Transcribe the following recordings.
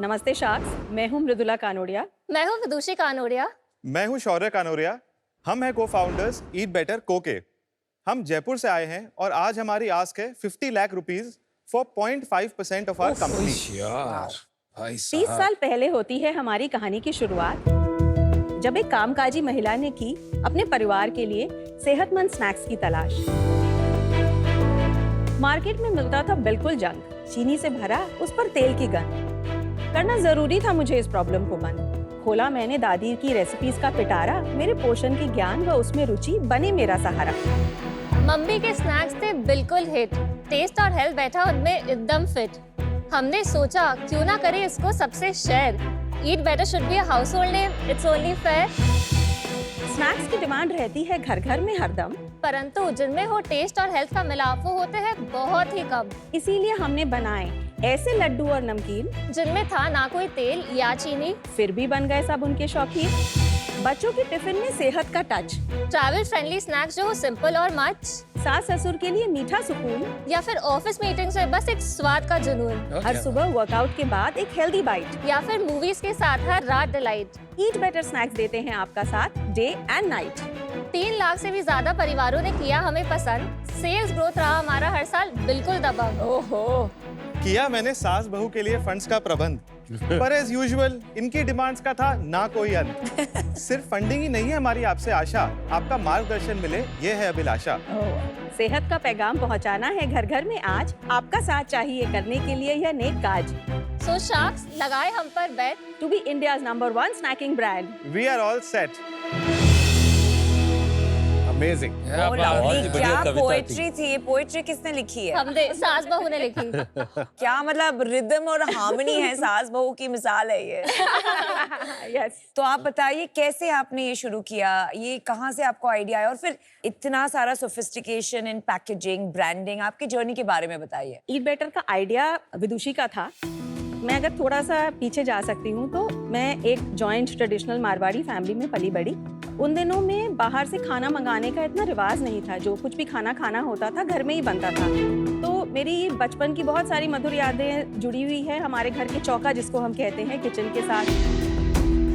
नमस्ते शाक्स, मैं हूँ मृदुला कानोडिया। मैं हूँ विदुषी कानोडिया। मैं हूं शौर्य कानोरिया। हम हैं को-फाउंडर्स ईट बेटर को के। हम जयपुर से आए हैं और आज हमारी आस्क है 50 lakh rupees for 0.5% of our company. यार भाई 30 साल पहले होती है हमारी कहानी की शुरुआत, जब एक कामकाजी महिला ने की अपने परिवार के लिए सेहतमंद स्नैक्स की तलाश। मार्केट में मिलता था बिल्कुल जंक, चीनी से भरा, उस पर तेल की गंध। करना जरूरी था मुझे इस प्रॉब्लम को बंद। खोला मैंने दादी की रेसिपीज का पिटारा, मेरे पोषण की ज्ञान व उसमें रुचि बने मेरा सहारा। मम्मी के स्नैक्स थे बिल्कुल हिट, टेस्ट और हेल्थ बैठा उनमें एकदम फिट। हमने सोचा क्यों ना करें इसको सबसे share. Eat better should be a household name, it's only fair. Snacks की डिमांड रहती है घर घर में हरदम, परंतु जिनमें हो टेस्ट और हेल्थ का मिलाप वो होते हैं बहुत ही कम। इसीलिए हमने बनाए ऐसे लड्डू और नमकीन जिनमें था ना कोई तेल या चीनी, फिर भी बन गए सब उनके शौकीन। बच्चों के टिफिन में सेहत का टच, ट्रैवल फ्रेंडली स्नैक्स जो हो सिंपल और मच, सास ससुर के लिए मीठा सुकून, या फिर ऑफिस मीटिंग से बस एक स्वाद का जुनून, हर सुबह वर्कआउट के बाद एक हेल्दी बाइट, या फिर मूवीज के साथ हर रात डिलाइट। ईट बेटर स्नैक्स देते हैं आपका साथ डे एंड नाइट। 3 लाख से भी ज्यादा परिवारों ने किया हमें पसंद। सेल्स ग्रोथ रहा हमारा हर साल बिल्कुल दबंग। ओहो, किया मैंने सास बहू के लिए फंड्स का प्रबंध, पर एज यूजुअल इनकी डिमांड्स का था ना कोई अंत। सिर्फ फंडिंग ही नहीं है हमारी आपसे आशा, आपका मार्गदर्शन मिले ये है अभिलाषा। सेहत का पैगाम पहुंचाना है घर घर में आज, आपका साथ चाहिए करने के लिए यह नेक काज। सो शार्क्स लगाए हम पर bet to be India's number 1 snacking brand. We are all set. Amazing. क्या पोएट्री थी ये? पोएट्री किसने लिखी है? हमने सास बहू ने लिखी। क्या मतलब रिदम और हार्मनी है, सास बहू की मिसाल है ये। यस। तो आप बताइए कैसे आपने ये शुरू किया, ये कहाँ से आपको आइडिया आया और फिर इतना सारा सोफिस्टिकेशन इन पैकेजिंग, ब्रांडिंग, आपकी जर्नी के बारे में बताइए। ईट बेटर का आइडिया विदुषी का था। मैं अगर थोड़ा सा पीछे जा सकती हूँ तो मैं एक जॉइंट ट्रेडिशनल मारवाड़ी फैमिली में पली बड़ी। उन दिनों में बाहर से खाना मंगाने का इतना रिवाज नहीं था, जो कुछ भी खाना होता था घर में ही बनता था। तो मेरी बचपन की बहुत सारी मधुर यादें जुड़ी हुई है हमारे घर के चौका जिसको हम कहते हैं, किचन के साथ।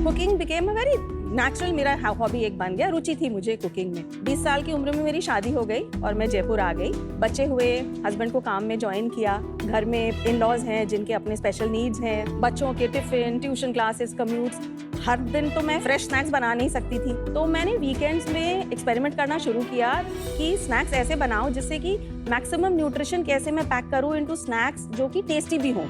Cooking became a very natural, मेरा हॉबी एक बन गया, रुचि थी मुझे कुकिंग में। 20 साल की उम्र में मेरी शादी हो गई और मैं जयपुर आ गई। बच्चे हुए, हस्बैंड को काम में ज्वाइन किया। घर में इन लॉज हैं जिनके अपने स्पेशल नीड्स हैं, बच्चों के टिफिन, ट्यूशन क्लासेस, कम्यूट्स। हर दिन तो मैं फ्रेश स्नैक्स बना नहीं सकती थी, तो मैंने वीकेंड्स में एक्सपेरिमेंट करना शुरू किया कि स्नैक्स ऐसे बनाऊं जिससे कि मैक्सिमम न्यूट्रिशन कैसे मैं पैक करूं इनटू स्नैक्स जो कि टेस्टी भी हों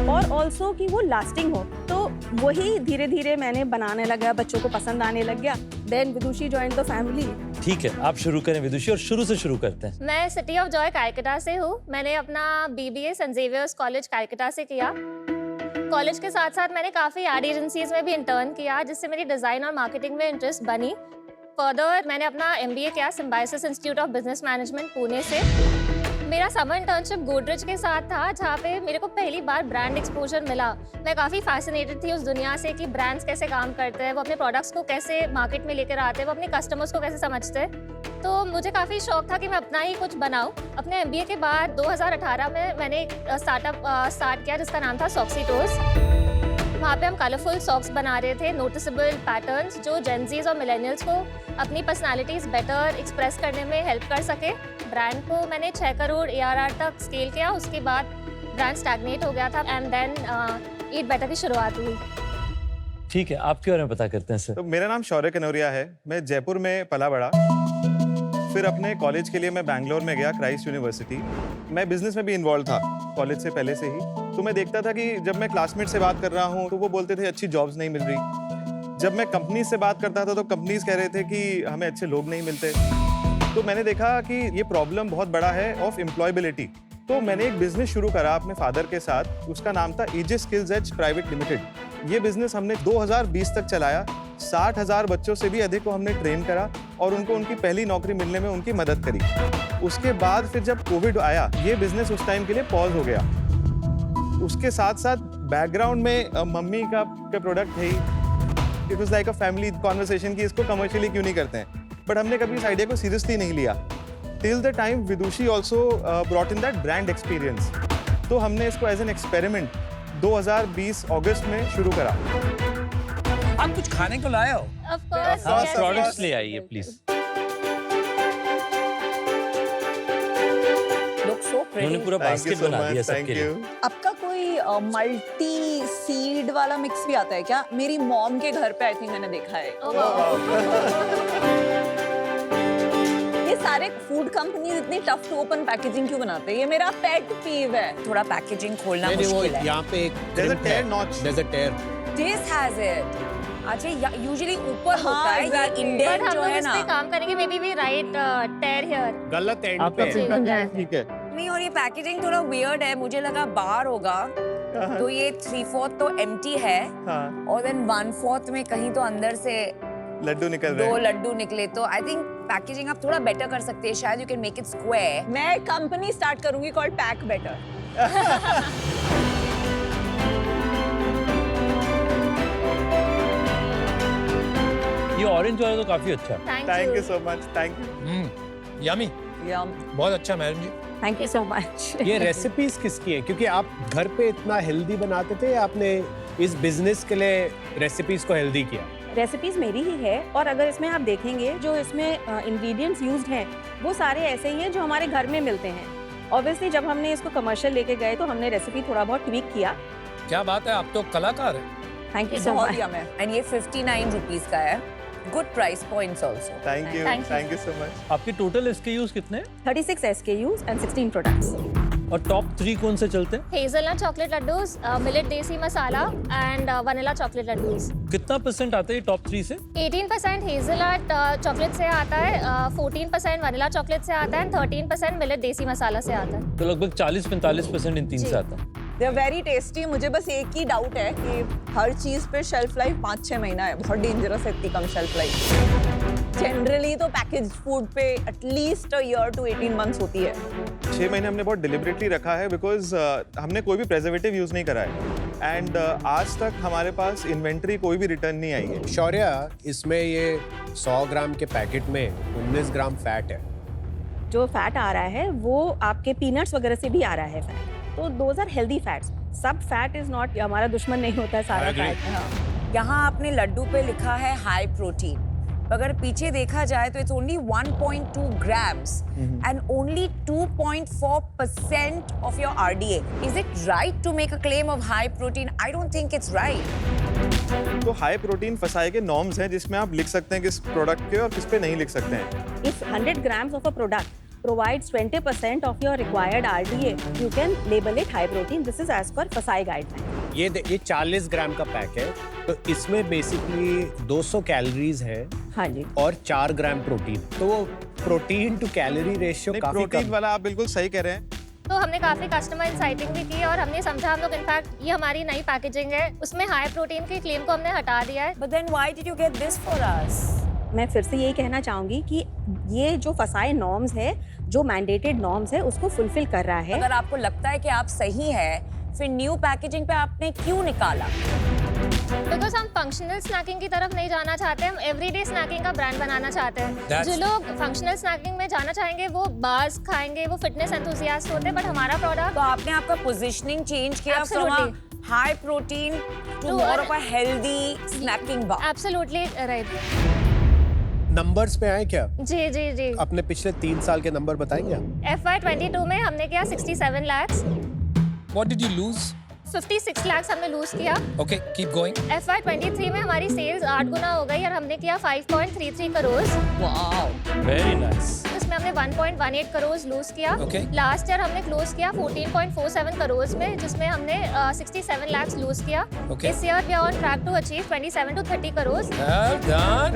और ऑल्सो कि वो लास्टिंग हो। तो वही धीरे धीरे मैंने बनाने लगा, बच्चों को पसंद आने लग गया। Then Vidushi join the family. ठीक है, आप शुरू करें विदुषी, और शुरू से शुरू करते हैं। मैं सिटी ऑफ जॉय कालकाटा से हूँ। मैंने अपना BBA saint Xavier's college Calcutta से किया। कॉलेज के साथ साथ मैंने काफ़ी एड एजेंसीज में भी इंटर्न किया, जिससे मेरी डिज़ाइन और मार्केटिंग में इंटरेस्ट बनी। फर्दर मैंने अपना MBA किया symbiosis institute of business management Pune से। मेरा समर इंटर्नशिप गोदरेज के साथ था, जहाँ पे मेरे को पहली बार ब्रांड एक्सपोजर मिला। मैं काफ़ी फैसिनेटेड थी उस दुनिया से कि ब्रांड्स कैसे काम करते हैं, वो अपने प्रोडक्ट्स को कैसे मार्केट में लेकर आते हैं, वो अपने कस्टमर्स को कैसे समझते हैं। तो मुझे काफ़ी शौक था कि मैं अपना ही कुछ बनाऊँ। अपने MBA के बाद 2018 में मैंने एक स्टार्टअप स्टार्ट किया जिसका नाम था सॉक्सीटोस। वहाँ पे हम कलरफुल सॉक्स बना रहे थे, नोटिसेबल पैटर्न्स जो जेनजीज और मिलेनियल्स को अपनी पर्सनालिटीज़ बेटर एक्सप्रेस करने में हेल्प कर सके। ब्रांड को मैंने 6 करोड़ ARR तक स्केल किया। उसके बाद ब्रांड स्टैग्नेट हो गया था एंड देन ईट बेटर की शुरुआत हुई। ठीक है, आपके बारे में पता करते हैं सर। तो मेरा नाम शौर्य कनोरिया है। मैं जयपुर में पला बड़ा, फिर अपने कॉलेज के लिए मैं बैंगलोर में गया, क्राइस्ट यूनिवर्सिटी। मैं बिजनेस में भी इन्वॉल्व था कॉलेज से पहले से ही। तो मैं देखता था कि जब मैं क्लासमेट से बात कर रहा हूँ तो वो बोलते थे अच्छी जॉब्स नहीं मिल रही। जब मैं कंपनी से बात करता था तो कंपनीज कह रहे थे कि हमें अच्छे लोग नहीं मिलते। तो मैंने देखा कि ये प्रॉब्लम बहुत बड़ा है ऑफ एम्प्लॉयबिलिटी। तो मैंने एक बिजनेस शुरू करा अपने फादर के साथ, उसका नाम था Aegis skills edge private limited. ये बिजनेस हमने 2020 तक चलाया। 60,000 बच्चों से भी अधिक को हमने ट्रेन करा और उनको उनकी पहली नौकरी मिलने में उनकी मदद करी। उसके बाद फिर जब कोविड आया, ये बिजनेस उस टाइम के लिए पॉज हो गया। उसके साथ साथ बैकग्राउंड में मम्मी का प्रोडक्ट है ही। It was like a family conversation कि इसको कमर्शियली क्यों नहीं करते हैं, बट हमने कभी इस आइडिया को सीरियसली नहीं लिया। Till the time Vidushi also brought in that brand experience. तो हमने इसको एज एन एक्सपेरिमेंट 2020 अगस्त में शुरू करा। आप कुछ खाने को लाए हो? ऑफ कोर्स हाँ, प्रोडक्ट्स ले आइए प्लीज। लुक सो उन्होंने प्रिटी। पूरा Thank you बास्केट so बना much, दिया thank सबके लिए। you. आपका कोई मल्टी सीड वाला मिक्स भी आता है क्या? मेरी मॉम के घर पे आई थिंक मैंने देखा है। ये सारे फूड कंपनीज इतनी टफ टू ओपन पैकेजिंग क्यों बनाते हैं? ये मेरा पेट पीव है। थोड़ा पैकेजिंग खोलना नहीं वो मुश्किल है। यहाँ पे एक There's a crimp tear है। notch. There's a tear. This has it. अच्छा यूजुअली ऊपर हाँ, होता है, ये exactly. इंडियन बट हम जो लोग है इस ना। पे काम करेंगे, maybe we right there here. गलत एंड आपका पे। प्रिंटर जो है, ठीक है। नहीं, और ये पैकेजिंग थोड़ा वियर्ड है, मुझे लगा बाहर होगा। तो ये 3/4 तो एम्प्टी है हाँ, और देन 1/4 में कहीं तो अंदर से लड्डू निकल रहे 2 हैं। लड्डू निकले। तो आई थिंक पैकेजिंग आप थोड़ा बेटर कर सकते हैं, शायद you can make it square. मैं कंपनी स्टार्ट करूंगी कॉल्ड पैक बेटर। ये ऑरेंज वाला तो काफी अच्छा है। Thank you so much, thank you. Yummy yum, बहुत अच्छा madam ji. Thank you so much. ये रेसिपीज किसकी है? क्योंकि आप घर पे इतना हेल्दी बनाते थे, आपने इस बिजनेस के लिए रेसिपीज को हेल्दी किया। रेसिपीज मेरी ही है और अगर इसमें आप देखेंगे जो इसमें इंग्रेडिएंट्स यूज्ड हैं वो सारे ऐसे ही हैं जो हमारे घर में मिलते हैं। ऑब्वियसली जब हमने इसको कमर्शियल लेके गए तो हमने रेसिपी थोड़ा बहुत ट्वीक किया। क्या बात है, आप तो कलाकार हैं। थैंक ये यू सो बहुत मच। यम है। एंड ये 59 रुपीस का है। Good price points also. Thank you, Thank you. Thank you so much. आपके टोटल SKUs कितने हैं? 36 SKUs and 16 products. और टॉप 3 कौन से चलते हैं? हेजलनट चॉकलेट लड्डूस, मिलेट देसी मसाला एंड वनीला चॉकलेट लड्डूस। कितना परसेंट आता है ये टॉप 3 से? 18% हेजलनट चॉकलेट से आता है, 14% वनीला चॉकलेट से आता है एंड 13% मिलेट देसी मसाला से आता है। तो लगभग 40-45% इन 3 जी। से आता है। They are very tasty. मुझे बस एक ही डाउट है कि हर चीज पे शेल्फ लाइफ 5-6 महीना है। बहुत डेंजरस है इतनी कम शेल्फ लाइफ। जनरली तो पैकेज फूड पे at least a year to 18 months होती है। 6 महीने हमने बहुत डिलिबरेटली रखा है बिकॉज हमने कोई भी प्रेजर्वेटिव यूज नहीं करा है एंड आज तक हमारे पास इन्वेंट्री कोई भी रिटर्न नहीं आई है। शौर्या, इसमें ये 100 ग्राम के पैकेट में 19 ग्राम फैट है। जो फैट आ रहा है वो आपके पीनट्स वगैरह से भी आ रहा है फैट। तो दोज आर हेल्दी फैट्स। सब फैट इज नॉट हमारा दुश्मन नहीं होता है सारा I agree. फैट। यहाँ आपने लड्डू पे लिखा है हाई प्रोटीन, अगर पीछे देखा जाए तो it's only 1.2 grams and only 2.4% of your RDA. Is it right to make a claim of high protein? I don't think it's right. तो हाई प्रोटीन फसाए के नॉर्म्स हैं जिसमें आप लिख सकते हैं किस प्रोडक्ट के और किस पे नहीं लिख सकते हैं। If 100 grams of a product provides 20% of your required RDA, you can label it high protein. This is as per FSSAI guideline. ये 40 ग्राम का पैक है, तो इसमें बेसिकली 200 कैलोरीज है हाँ जी। और 4 ग्राम प्रोटीन। तो वो प्रोटीन टू कैलोरी रेशियो नहीं, काफी प्रोटीन कम। वाला आप बिल्कुल सही कह रहे हैं। तो हमने काफी कस्टमर इंसाइटिंग भी की और हमने समझा, हम लोग इनफैक्ट ये हमारी नई पैकेजिंग है उसमें हाई प्रोटीन के क्लेम को हमने हटा दिया है। But then why did you get this for us? मैं फिर से यही कहना चाहूंगी कि ये जो फसाए नॉर्म्स है, जो मैंडेटेड नॉर्म्स है, उसको फुलफिल कर रहा है। अगर आपको लगता है कि आप सही है, फिर न्यू पैकेजिंग पे आपने क्यों निकाला? बिकॉज हम फंक्शनल स्नैकिंग की तरफ नहीं जाना चाहते, हम एवरीडे स्नैकिंग का ब्रांड बनाना चाहते हैं। That's- जो लोग फंक्शनल स्नैकिंग में जाना चाहेंगे वो बार्स खाएंगे, वो फिटनेस एंथुसियास्ट होते हैं, बट हमारा प्रोडक्ट तो आपने आपका पोजीशनिंग चेंज किया from Absolutely. High protein to To more a- of a healthy snacking bar. Absolutely right. Numbers पे आए क्या? जी जी जी। अपने पिछले 3 साल के नंबर बताएंगे आप? FY22 में हमने किया 67 lakhs, What did you lose? 56 lakhs हमने लूज किया। Okay, keep going. FY23 में हमारी सेल्स 8 गुना हो गई और हमने किया 5.33 करोड़। वाओ। Very nice. इसमें हमने 1.18 करोड़ लूज किया। Okay. लास्ट ईयर हमने क्लोज किया 14.47 करोड़ में, जिसमें हमने 67 lakhs लूज किया। Okay. इस year we are on track to achieve 27 to 30 crore. Well done.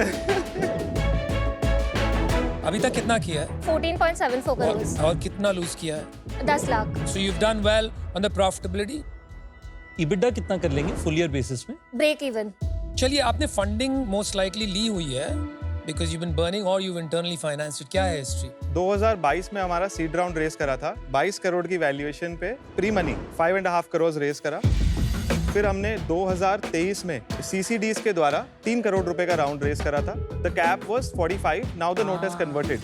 अभी तक कितना किया है 14.74 करोड़। और कितना लूज किया है? 10 lakh. So you've done well on the profitability. EBITDA कितना कर लेंगे फुल ईयर बेसिस में? Break even. चलिए, आपने फंडिंग मोस्ट लाइकली ली हुई है because you've been burning or you've internally financed it. क्या है हिस्ट्री? 2022 में हमारा सीड राउंड रेस करा था 22 करोड़ की वैल्यूएशन पे, प्री मनी 5.5 करोड़ रेस करा। फिर हमने 2023 में CCDs के द्वारा 3 करोड़ रुपए का राउंड रेस करा था। The cap was 45, now the note is converted.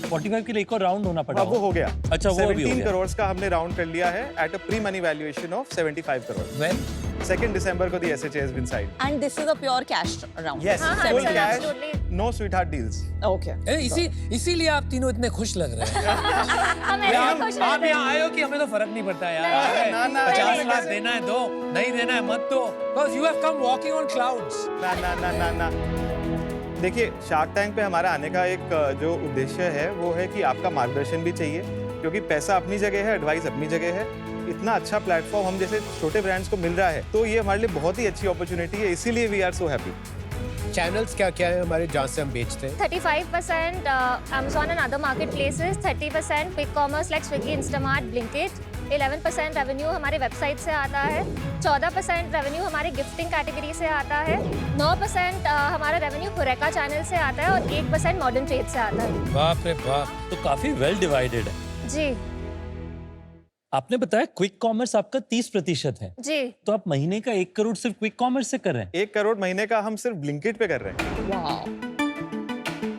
45 के लिए एक और राउंड होना पड़ा वो हो गया। अच्छा, वो अभी हो 17 गया। करोड़ का हमने राउंड कर लिया है at a pre money valuation of 75 crore. When? 2 दिसंबर को दी SHA has been signed. And this is a pure cash round Yes, हाँ, हाँ, full sir, cash, absolutely. no sweetheart deals. Okay इसीलिए आप तीनों इतने खुश लग रहे हैं। हम ऐसे ही खुश आप रहते हैं। यहाँ आए हो कि हमें तो फर्क नहीं पड़ता यार। ना, ना, 50 ना, लाख ना। देना है दो, नहीं देना है मत दो। Because you have come walking on clouds. ना ना ना ना ना। देखिए, शार्क टैंक पे हमारा आने का एक जो उद्देश्य है वो है कि आपका मार्गदर्शन भी चाहिए, क्योंकि पैसा अपनी जगह है, एडवाइस अपनी जगह है। इतना अच्छा प्लेटफॉर्म हम जैसे छोटे ब्रांड्स को मिल रहा है, तो ये हमारे लिए बहुत ही अच्छी अपॉर्चुनिटी है, इसीलिए we are so happy. Channels क्या क्या है हमारे जहाँ से हम बेचते हैं? 35% Amazon and other marketplaces, 30% quick commerce like Swiggy, Instamart, Blinkit, 11% revenue हमारे वेबसाइट से आता है, 14% रेवेन्यू हमारे गिफ्टिंग कैटेगरी से आता है, 9% हमारा रेवेन्यू होरेका चैनल से आता है और 1% मॉडर्न ट्रेड से आता है। बाप रे बाप। तो काफी वेल डिवाइडेड है। जी आपने बताया क्विक कॉमर्स आपका 30% है, जी तो आप महीने का 1 करोड़ सिर्फ क्विक कॉमर्स से कर रहे हैं। 1 करोड़ महीने का हम सिर्फ ब्लिंकिट पे कर रहे हैं। वाओ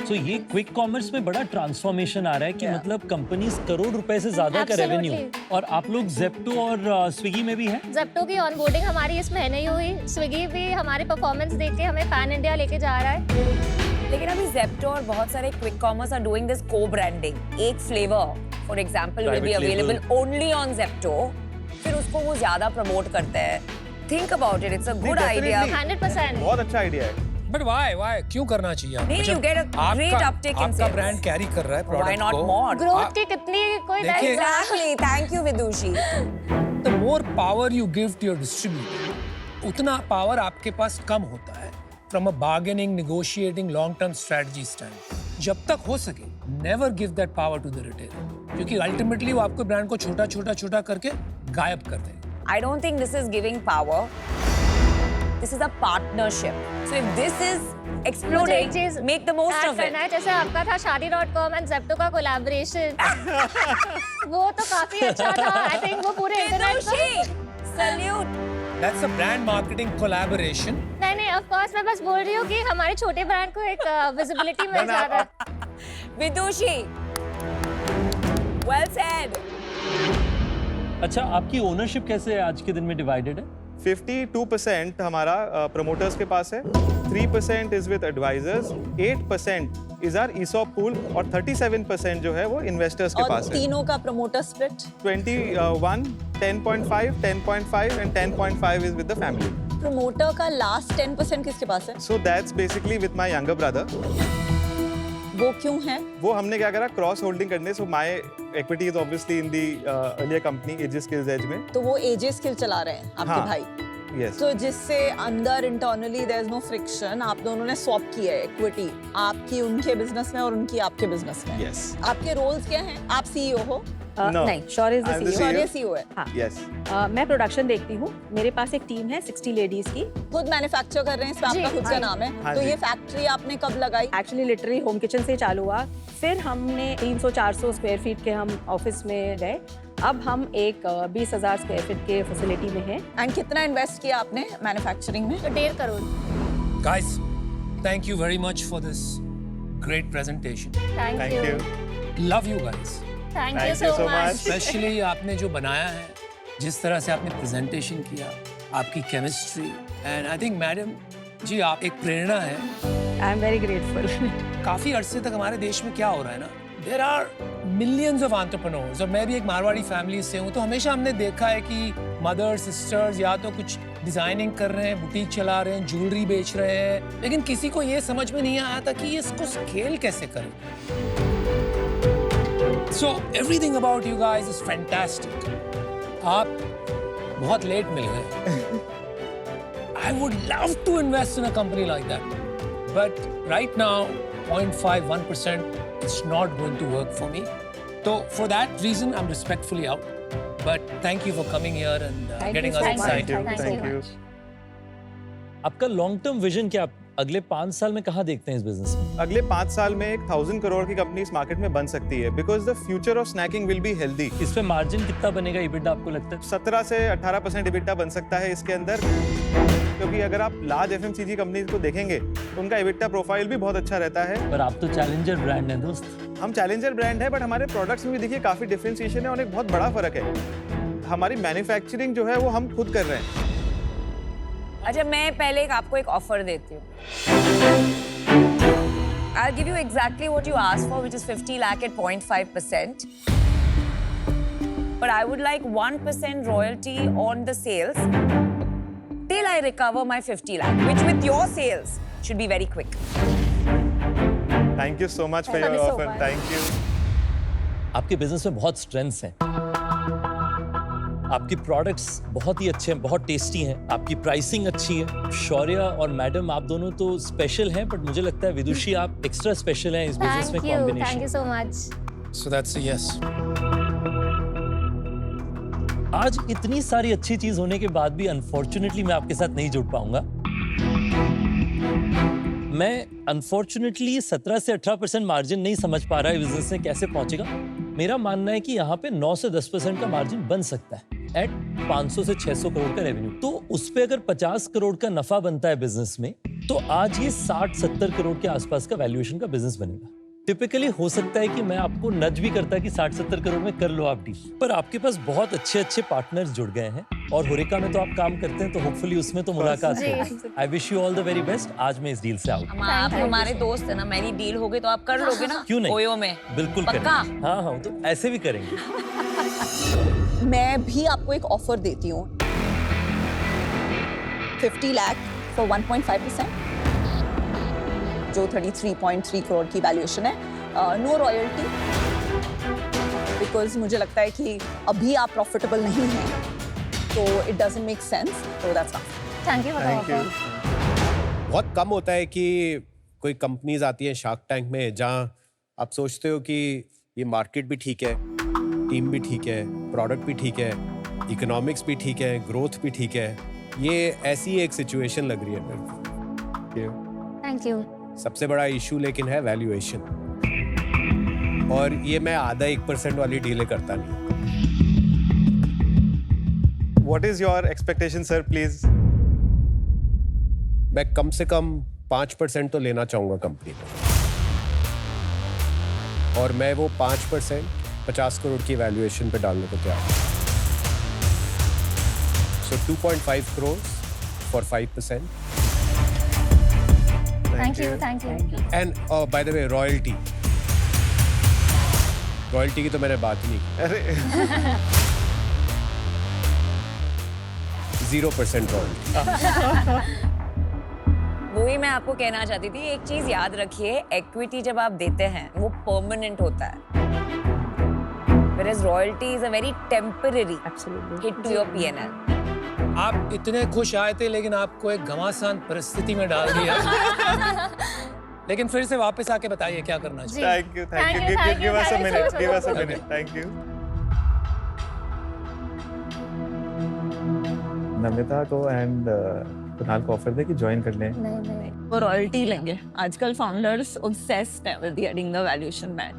तो ये क्विक कॉमर्स में बड़ा ट्रांसफॉर्मेशन आ रहा है कि मतलब कंपनीज करोड़ रुपए से ज्यादा का Absolutely. रेवेन्यू, और आप लोग जेप्टो और स्विगी में भी हैं। जेप्टो की ऑनबोर्डिंग हमारी इस महीने ही हुई, स्विगी भी हमारे परफॉर्मेंस देख के हमें पैन इंडिया लेके जा रहा है। लेकिन अभी जेप्टो और बहुत सारे quick commerce are doing this को ब्रांडिंग। एक flavour for example will be Private label. Available only on Zepto, फिर उसको वो ज्यादा प्रमोट करते हैं। Think about it, it's a good idea. definitely. 100%। बहुत अच्छा आइडिया है। But why? क्यों करना चाहिए? नहीं, you get a great uptake in आपका sales. ब्रांड कैरी कर रहा है Why प्रोडक्ट not को। more? ग्रोथ की कितनी कोई देखिए- Exactly. Thank you, Vidushi. The more power you give to your distributor, उतना पावर आपके पास कम होता है from a bargaining, negotiating, long-term strategy stand. जब तक हो सके, never give that power to the retailer, क्योंकि ultimately वो आपके ब्रांड को छोटा करके गायब कर देंगे। I don't think this is giving power. This is a partnership. So if this is मुझे एक exploding, चीज make the most add of it. करना है, जैसे आपका था शादी.com एंड जेप्टो का कोलैबोरेशन। वो तो काफी अच्छा था। आई थिंक वो पूरे internet Vidushi, salute. That's a brand marketing collaboration. नहीं ऑफ कोर्स मैं बस बोल रही हूँ कि हमारे छोटे ब्रांड को एक विजिबिलिटी मिल जाता है। Vidushi. Well said. अच्छा, आपकी ओनरशिप कैसे आज के दिन में डिवाइडेड है? 52% हमारा प्रमोटर्स के पास है, 3% is with advisors, 8% is are ESOP pool और 37% जो है वो इन्वेस्टर्स के और पास है। तीनों का promoter split 21, 10.5, 10.5 and 10.5 is with the family. Promoter का लास्ट 10% किसके पास है? So that's basically with my younger brother. वो क्यों है? वो हमने क्या करा, क्रॉस होल्डिंग करने, so my equity is obviously in the earlier company Aegis Skills Edge में। तो वो एजे स्किल चला रहे हैं आपके हाँ। भाई, Yes. तो जिससे अंदर internally there is no friction, आप दोनों ने स्वैप किया है इक्विटी, आपकी उनके बिजनेस में और उनकी आपके बिजनेस में। Yes. आपके रोल्स क्या हैं? आप सीईओ हो? No. नहीं, Shaurya is the I'm the CEO। CEO. Sorry CEO है। हाँ। Yes. मैं प्रोडक्शन देखती हूँ, मेरे पास एक टीम है 60 लेडीज की। खुद मैन्युफैक्चर कर रहे हैं, इसमें जी, आपका खुद का हाँ। नाम है। हाँ तो जी। ये फैक्ट्री आपने कब लगाई? एक्चुअली लिटरली होम किचन से चालू हुआ, फिर हमने 300-400 स्क्वायर फीट के हम ऑफिस में गए, अब हम एक 20,000 स्क्वायर फीट के फैसिलिटी में हैं। एंड कितना इन्वेस्ट किया आपने मैन्युफैक्चरिंग में? तो 1.5 crore. Guys, thank you very much for this great presentation. Thank Thank you you. Love you guys. Thank Thank you you so so much. much. Specially आपने जो बनाया है, जिस तरह से आपने प्रेजेंटेशन किया, आपकी chemistry, and I think madam ji आप एक प्रेरणा है। I am very grateful. काफी अरसे तक हमारे देश में क्या हो रहा है ना, there are millions of entrepreneurs, और मैं भी एक मारवाड़ी फैमिली से हूँ, तो हमेशा हमने देखा है कि मदर्स सिस्टर्स या तो कुछ डिजाइनिंग कर रहे हैं, बुटीक चला रहे हैं, ज्वेलरी बेच रहे हैं, लेकिन किसी को ये समझ में नहीं आया था कि ये इसको स्केल कैसे करें। So everything about you guys is fantastic. आप बहुत लेट मिल गए। I would love to invest in a company like that, but right now 0.51% it's not going to work for me. So for that reason, I'm respectfully out. But thank you for coming here and Thank getting you us so much. excited. Thank you. आपका long term vision क्या? आप अगले 5 साल में कहाँ देखते हैं इस बिजनेस में? अगले 5 साल में एक 1000 करोड़ की कंपनी इस मार्केट में बन सकती है, because the future of snacking will be healthy. इस पे मार्जिन कितना बनेगा EBITDA आपको लगता है? 17 से 18% EBITDA बन सकता है इसके अंदर, क्योंकि अगर आप लार्ज FMCG कंपनीज को देखेंगे उनका एबिटा प्रोफाइल भी बहुत अच्छा रहता है। पर आप तो चैलेंजर ब्रांड है दोस्त। हम चैलेंजर ब्रांड है, बट हमारे प्रोडक्ट्स में भी देखिए काफी डिफरेंशिएशन है और एक बहुत बड़ा फर्क है। हमारी मैन्युफैक्चरिंग जो है वो हम खुद कर रहे हैं। अच्छा, मैं पहले आपको एक ऑफर देती हूँ। I'll give you exactly what you asked for, which is 50 lakh at 0.5%. But I would like 1% royalty on the sales till I recover my 50 lakh, which with your sales should be very quick. Thank you so much for your Thank you so offer. much. Thank you. आपके business में बहुत strengths हैं। आपकी products बहुत ही अच्छे हैं, बहुत tasty हैं, आपकी प्राइसिंग अच्छी है। शौर्य और मैडम आप दोनों तो स्पेशल हैं, बट मुझे लगता है विदुषी आप एक्स्ट्रा स्पेशल हैं इस बिजनेस में thank you combination. So much. So that's a yes. आज इतनी सारी अच्छी चीज होने के बाद भी अनफॉर्चुनेटली मैं आपके साथ नहीं जुड़ पाऊंगा। मैं अनफॉर्चुनेटली 17 से 18% मार्जिन नहीं समझ पा रहा है बिजनेस में कैसे पहुंचेगा। मेरा मानना है कि यहाँ पे 9 से 10% का मार्जिन बन सकता है एट 500 से 600 करोड़ का रेवेन्यू। तो उस पे अगर 50 करोड़ का नफा बनता है बिजनेस में, तो आज ये 60-70 करोड़ के आसपास का वैल्यूएशन का बिजनेस बनेगा। टिपिकली हो सकता है कि मैं आपको नज भी करता कि 60-70 करोड़ में कर लो आप डील, पर आपके पास बहुत अच्छे पार्टनर्स जुड़ गए हैं और होरेका में तो आप काम करते हैं, तो होपफुली उसमें तो मुलाकात हो। I wish you all the very best. आज मैं इस डील से आउट। आप हमारे दोस्त है ना, मेरी डील हो गई तो आप कर लोगे ना? क्यों नहीं? ओयो में बिल्कुल पक्का? करेंगे। हाँ, तो ऐसे भी करेंगे। मैं भी आपको एक ऑफर देती हूँ 50 लाख फॉर 1.5%, जो 33.3 करोड़ की वैल्यूएशन है। नो रॉयल्टी, बिकॉज मुझे लगता है कि अभी आप प्रॉफिटेबल नहीं हैं, तो इट डजंट मेक सेंस, तो that's all. Thank you for the Thank you. Offer. बहुत कम होता है कि कोई कंपनीज आती हैं शार्क टैंक में जहां आप सोचते हो कि ये मार्केट भी ठीक है, टीम भी ठीक है, प्रोडक्ट भी ठीक है, इकोनॉमिक्स भी ठीक है, ग्रोथ भी ठीक है। ये ऐसी एक सिचुएशन लग रही है मेरे को। Thank you. सबसे बड़ा इशू लेकिन है वैल्यूएशन, और ये मैं आधा 1% वाली डीलें करता नहीं। What is your expectation, sir? Please. मैं कम से कम 5% तो लेना चाहूंगा कंपनी में, और मैं वो 5% 50 करोड़ की वैल्यूएशन पे डालने को तैयार हूं। So 2.5 crore for 5%. Thank you. And by the way, royalty की तो मैंने बात ही नहीं की। अरे 0% रॉयल्टी। वही मैं आपको कहना चाहती थी, एक चीज याद रखिए, इक्विटी जब आप देते हैं वो परमानेंट होता है, whereas royalty is a very temporary hit to your P&L. आप इतने खुश आए थे, लेकिन आपको एक घमासान परिस्थिति में डाल दिया। लेकिन फिर से वापस आके बताइए क्या करना चाहिए। Thank you. Thank you, thank Give you, us a thank you minute. so Give much. us a minute. Thank you. Namita को एंड कुणाल को ऑफर दे कि ज्वाइन कर लें। नहीं। वो रॉयल्टी लेंगे। आजकल फाउंडर्स ऑब्सेस्ड हैं with getting the valuation back.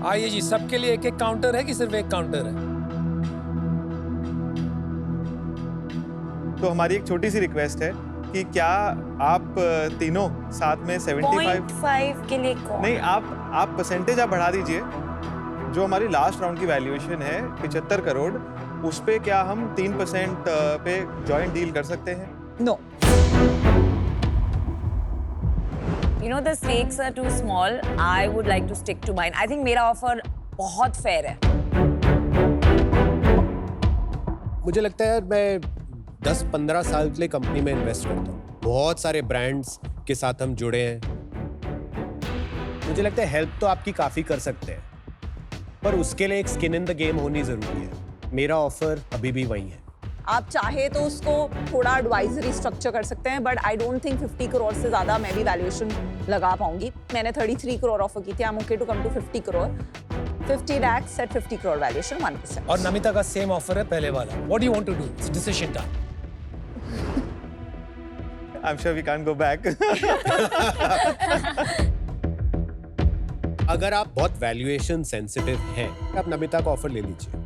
आइए जी, सबके लिए एक एक काउंटर है कि सिर्फ एक काउंटर है? तो हमारी एक छोटी सी रिक्वेस्ट है कि क्या आप तीनों साथ में 75 0.5 के लिए कौन? नहीं, आप परसेंटेज आप बढ़ा दीजिए। जो हमारी लास्ट राउंड की वैल्यूएशन है 75 करोड़, उस पे क्या हम 3% पे जॉइंट डील कर सकते हैं? No, You know the stakes are too small. I would like to stick to mine. I think मेरा ऑफर बहुत फेयर है। मुझे लगता है यार, मैं 10-15 साल के लिए कंपनी में इन्वेस्ट करता हूँ। बहुत सारे ब्रांड्स के साथ हम जुड़े हैं। मुझे लगता है हेल्प तो आपकी काफ़ी कर सकते हैं, पर उसके लिए एक स्किन इन द गेम होनी ज़रूरी है। मेरा ऑफर अभी भी वही है। आप चाहे तो उसको थोड़ा एडवाइजरी स्ट्रक्चर कर सकते हैं, but I don't think 50 crore से ज़्यादा मैं भी वैल्यूएशन लगा पाऊंगी। मैंने 33 करोड़ ऑफर की थी। I am okay to come to 50 crore. 50 lakhs at 50 crore valuation 1%। और नमिता का सेम ऑफर है पहले वाला। What do you want to do? It's decision time. I'm sure we can't go back. अगर आप बहुत वैल्यूएशन सेंसिटिव हैं, आप नमिता का ऑफर ले लीजिए।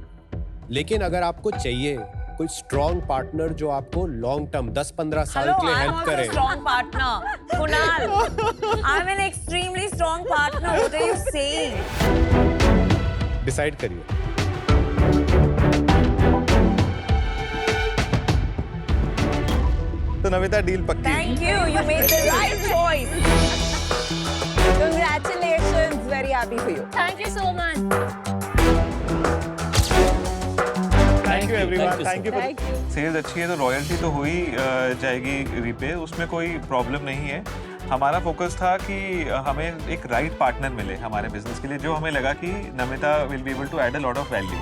लेकिन अगर आपको चाहिए कोई स्ट्रॉन्ग पार्टनर जो आपको लॉन्ग टर्म 10-15 साल Hello, के लिए I'm हेल्प also करे. a strong partner. Kunal, I'm an extremely strong partner. What are you saying? Decide करिए. तो नमिता डील पक्की. Thank you. You made the right choice. Congratulations, very happy for you. Thank you so much. Thank you everyone. Thank you, thank you. Thank you. Sales अच्छी है तो royalty तो हो ही जाएगी repay, उसमें कोई प्रॉब्लम नहीं है. हमारा फोकस था कि हमें एक राइट पार्टनर मिले हमारे बिजनेस के लिए, जो हमें लगा कि Namita will be able to add a lot of value.